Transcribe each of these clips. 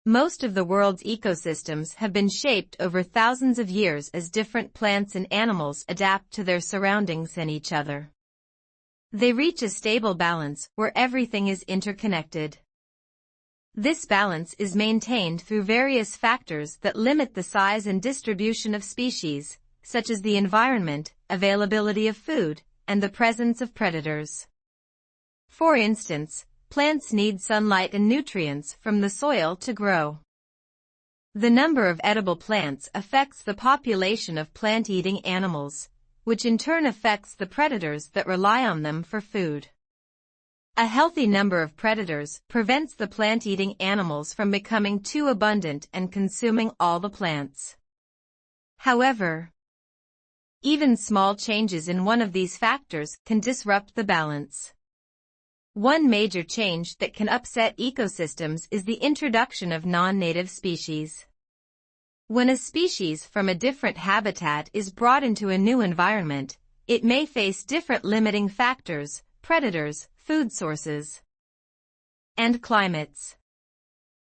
Most of the world's ecosystems have been shaped over thousands of years as different plants and animals adapt to their surroundings and each other. They reach a stable balance where everything is interconnected. This balance is maintained through various factors that limit the size and distribution of species, such as the environment, availability of food, and the presence of predators. For instance, plants need sunlight and nutrients from the soil to grow. The number of edible plants affects the population of plant-eating animals, which in turn affects the predators that rely on them for food. A healthy number of predators prevents the plant-eating animals from becoming too abundant and consuming all the plants. However, even small changes in one of these factors can disrupt the balance. One major change that can upset ecosystems is the introduction of non-native species. When a species from a different habitat is brought into a new environment, it may face different limiting factors, predators, food sources, and climates.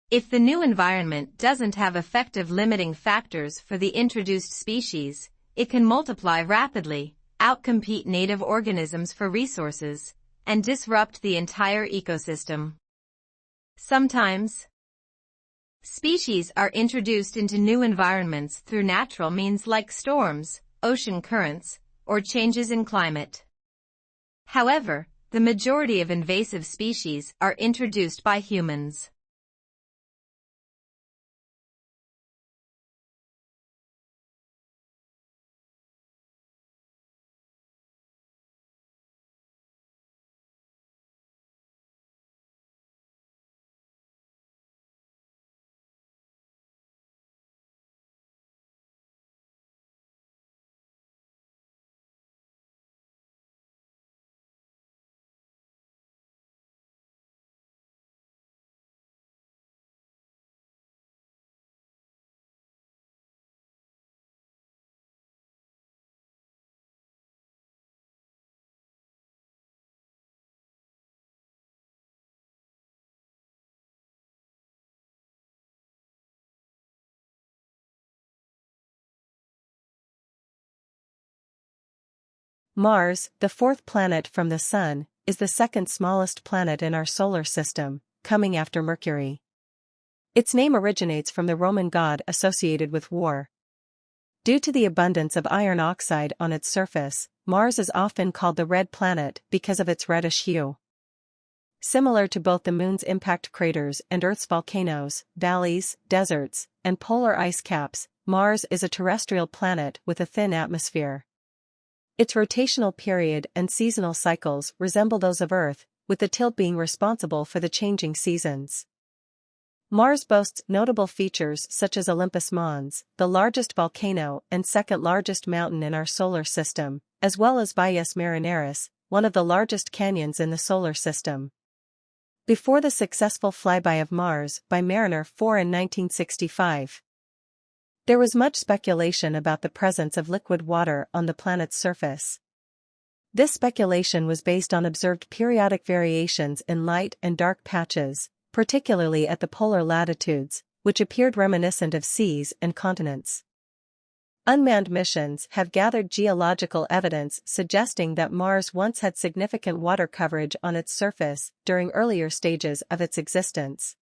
If the new environment doesn't have effective limiting factors for the introduced species, it can multiply rapidly, outcompete native organisms for resources, and disrupt the entire ecosystem. Sometimes, species are introduced into new environments through natural means like storms, ocean currents, or changes in climate. However, the majority of invasive species are introduced by humans. Mars, the fourth planet from the Sun, is the second smallest planet in our solar system, coming after Mercury. Its name originates from the Roman god associated with war. Due to the abundance of iron oxide on its surface, Mars is often called the red planet because of its reddish hue. Similar to both the Moon's impact craters and Earth's volcanoes, valleys, deserts, and polar ice caps, Mars is a terrestrial planet with a thin atmosphere. Its rotational period and seasonal cycles resemble those of Earth, with the tilt being responsible for the changing seasons. Mars boasts notable features such as Olympus Mons, the largest volcano and second largest mountain in our solar system, as well as Valles Marineris, one of the largest canyons in the solar system. Before the successful flyby of Mars by Mariner 4 in 1965, there was much speculation about the presence of liquid water on the planet's surface. This speculation was based on observed periodic variations in light and dark patches, particularly at the polar latitudes, which appeared reminiscent of seas and continents. Unmanned missions have gathered geological evidence suggesting that Mars once had significant water coverage on its surface during earlier stages of its existence.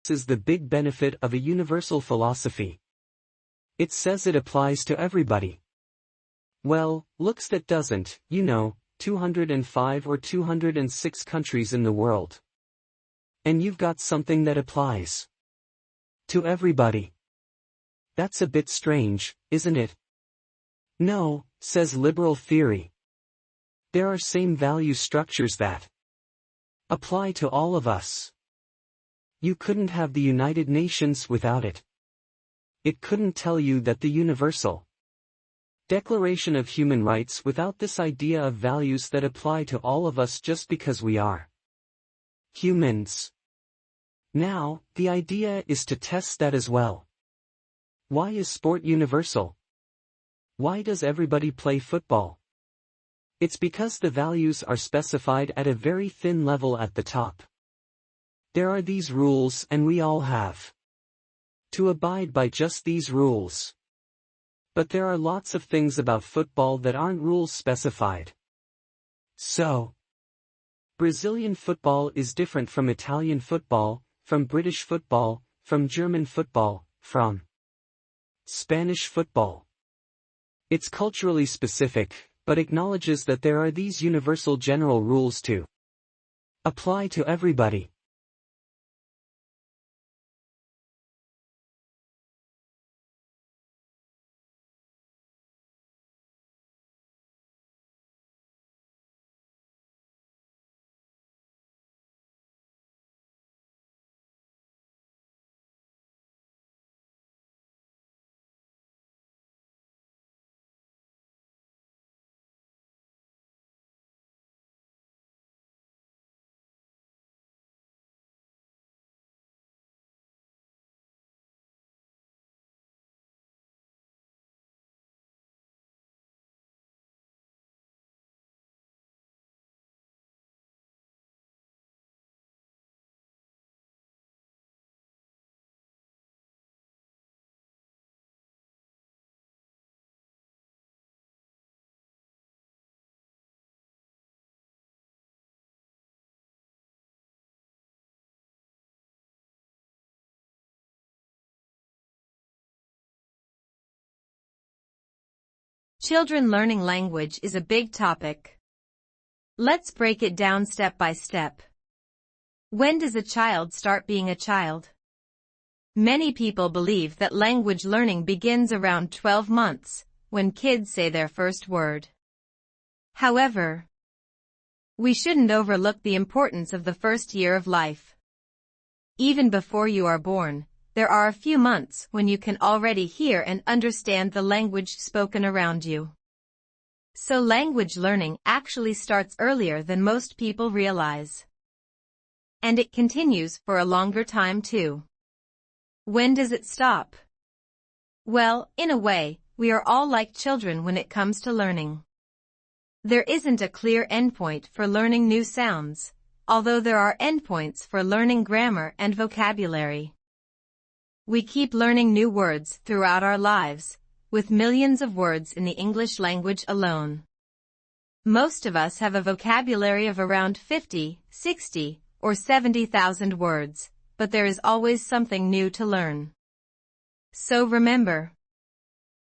this is the big benefit of a universal philosophy. It says it applies to everybody. Well, looks that doesn't, 205 or 206 countries in the world. And you've got something that applies to everybody. That's a bit strange, isn't it? No, says liberal theory. There are same value structures that apply to all of us. You couldn't have the United Nations without it. It couldn't tell you that the Universal Declaration of Human Rights without this idea of values that apply to all of us just because we are humans. Now, the idea is to test that as well. Why is sport universal? Why does everybody play football? It's because the values are specified at a very thin level at the top. There are these rules and we all have to abide by just these rules. But there are lots of things about football that aren't rules specified. So, Brazilian football is different from Italian football, from British football, from German football, from Spanish football. It's culturally specific, but acknowledges that there are these universal general rules to apply to everybody. Children learning language is a big topic. Let's break it down step by step. When does a child start being a child? Many people believe that language learning begins around 12 months, when kids say their first word. However, we shouldn't overlook the importance of the first year of life. Even before you are born, there are a few months when you can already hear and understand the language spoken around you. So language learning actually starts earlier than most people realize. And it continues for a longer time too. When does it stop? Well, in a way, we are all like children when it comes to learning. There isn't a clear endpoint for learning new sounds, although there are endpoints for learning grammar and vocabulary. We keep learning new words throughout our lives, with millions of words in the English language alone. Most of us have a vocabulary of around 50, 60, or 70,000 words, but there is always something new to learn. So remember,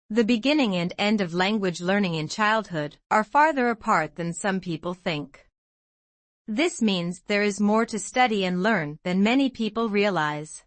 the beginning and end of language learning in childhood are farther apart than some people think. This means there is more to study and learn than many people realize.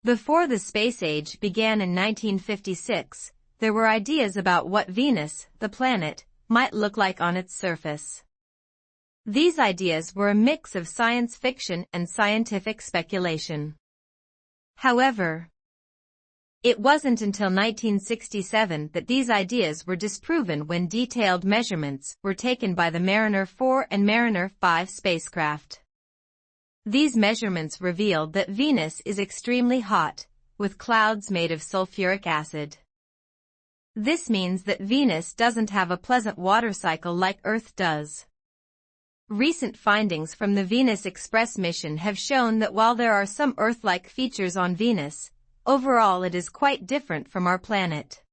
Before the space age began in 1956, there were ideas about what Venus, the planet, might look like on its surface. These ideas were a mix of science fiction and scientific speculation. However, it wasn't until 1967 that these ideas were disproven when detailed measurements were taken by the Mariner 4 and Mariner 5 spacecraft. These measurements revealed that Venus is extremely hot, with clouds made of sulfuric acid. This means that Venus doesn't have a pleasant water cycle like Earth does. Recent findings from the Venus Express mission have shown that while there are some Earth-like features on Venus, overall it is quite different from our planet.